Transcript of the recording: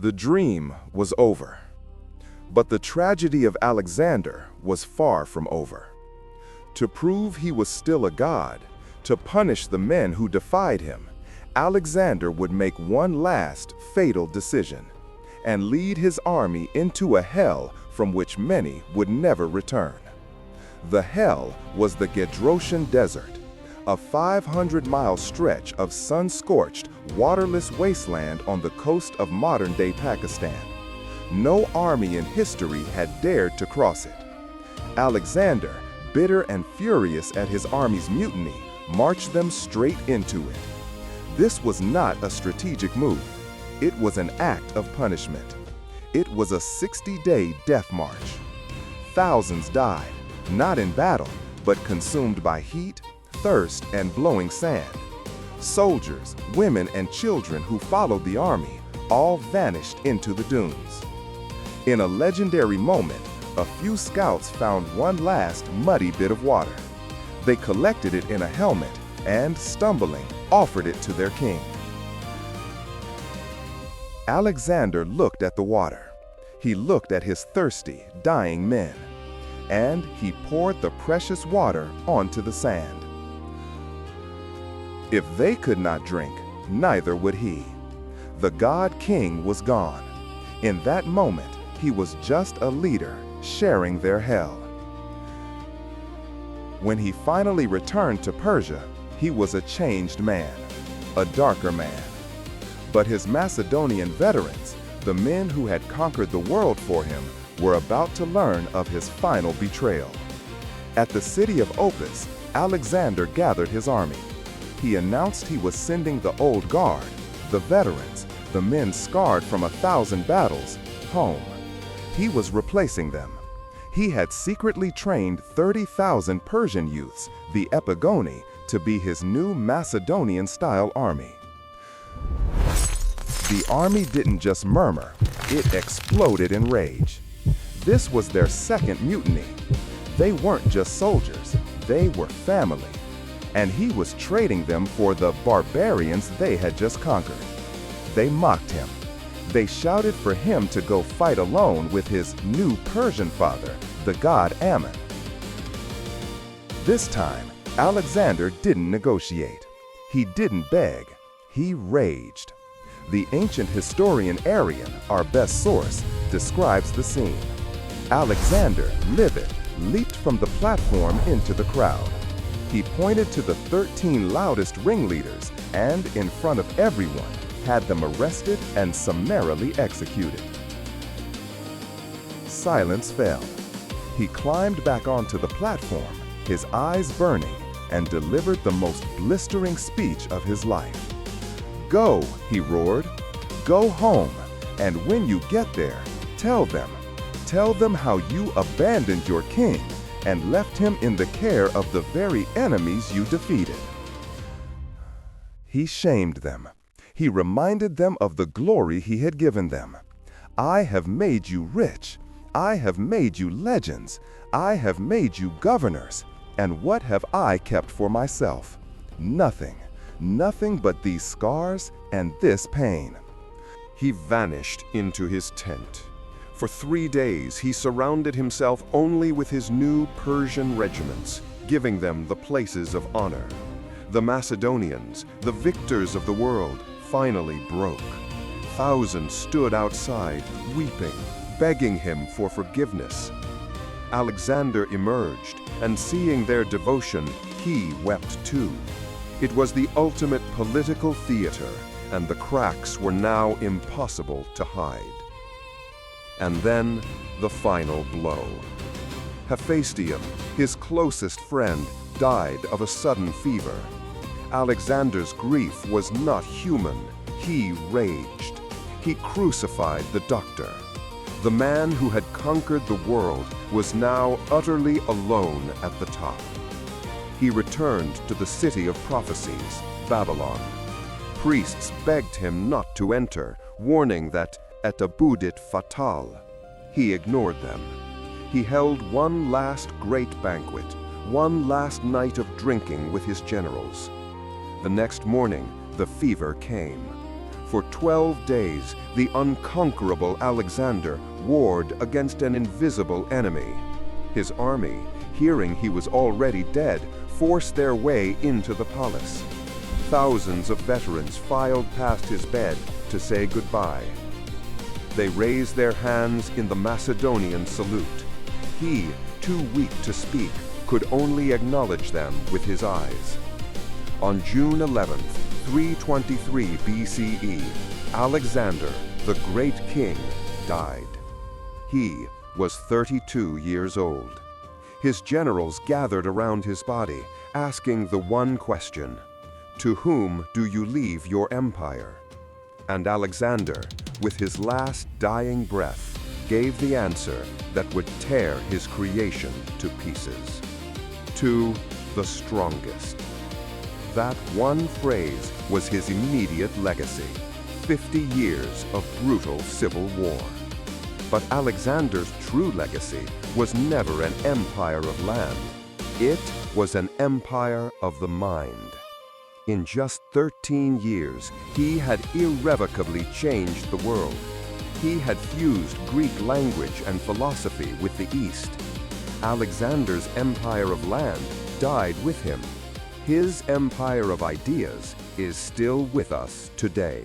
The dream was over. But the tragedy of Alexander was far from over. To prove he was still a god, to punish the men who defied him, Alexander would make one last fatal decision and lead his army into a hell from which many would never return. The hell was the Gedrosian Desert, a 500-mile stretch of sun-scorched, waterless wasteland on the coast of modern-day Pakistan. No army in history had dared to cross it. Alexander, bitter and furious at his army's mutiny, marched them straight into it. This was not a strategic move. It was an act of punishment. It was a 60-day death march. Thousands died, not in battle, but consumed by heat, thirst, and blowing sand. Soldiers, women, and children who followed the army all vanished into the dunes. In a legendary moment, a few scouts found one last muddy bit of water. They collected it in a helmet and, stumbling, offered it to their king. Alexander looked at the water. He looked at his thirsty, dying men. And he poured the precious water onto the sand. If they could not drink, neither would he. The god-king was gone. In that moment, he was just a leader sharing their hell. When he finally returned to Persia, he was a changed man, a darker man. But his Macedonian veterans, the men who had conquered the world for him, were about to learn of his final betrayal. At the city of Opis, Alexander gathered his army. He announced he was sending the old guard, the veterans, the men scarred from 1,000 battles, home. He was replacing them. He had secretly trained 30,000 Persian youths, the Epigoni, to be his new Macedonian-style army. The army didn't just murmur, it exploded in rage. This was their second mutiny. They weren't just soldiers, they were family. And he was trading them for the barbarians they had just conquered. They mocked him. They shouted for him to go fight alone with his new Persian father, the god Ammon. This time, Alexander didn't negotiate. He didn't beg. He raged. The ancient historian Arrian, our best source, describes the scene. Alexander, livid, leaped from the platform into the crowd. He pointed to the 13 loudest ringleaders and, in front of everyone, had them arrested and summarily executed. Silence fell. He climbed back onto the platform, his eyes burning, and delivered the most blistering speech of his life. "Go," he roared. "Go home, and when you get there, tell them how you abandoned your king and left him in the care of the very enemies you defeated." He shamed them. He reminded them of the glory he had given them. "I have made you rich. I have made you legends. I have made you governors. And what have I kept for myself? Nothing. Nothing but these scars and this pain." He vanished into his tent. For 3 days he surrounded himself only with his new Persian regiments, giving them the places of honor. The Macedonians, the victors of the world, finally broke. Thousands stood outside, weeping, begging him for forgiveness. Alexander emerged, and seeing their devotion, he wept too. It was the ultimate political theater, and the cracks were now impossible to hide. And then, the final blow. Hephaestion, his closest friend, died of a sudden fever. Alexander's grief was not human. He raged. He crucified the doctor. The man who had conquered the world was now utterly alone at the top. He returned to the city of prophecies, Babylon. Priests begged him not to enter, warning that et abudit fatal. He ignored them. He held one last great banquet, one last night of drinking with his generals. The next morning, the fever came. For 12 days, the unconquerable Alexander warred against an invisible enemy. His army, hearing he was already dead, forced their way into the palace. Thousands of veterans filed past his bed to say goodbye. They raised their hands in the Macedonian salute. He, too weak to speak, could only acknowledge them with his eyes. On June 11th, 323 BCE, Alexander, the great king, died. He was 32 years old. His generals gathered around his body, asking the one question, "To whom do you leave your empire?" And Alexander, with his last dying breath, gave the answer that would tear his creation to pieces. To the strongest. That one phrase was his immediate legacy, 50 years of brutal civil war. But Alexander's true legacy was never an empire of land. It was an empire of the mind. In just 13 years, he had irrevocably changed the world. He had fused Greek language and philosophy with the East. Alexander's empire of land died with him. His empire of ideas is still with us today.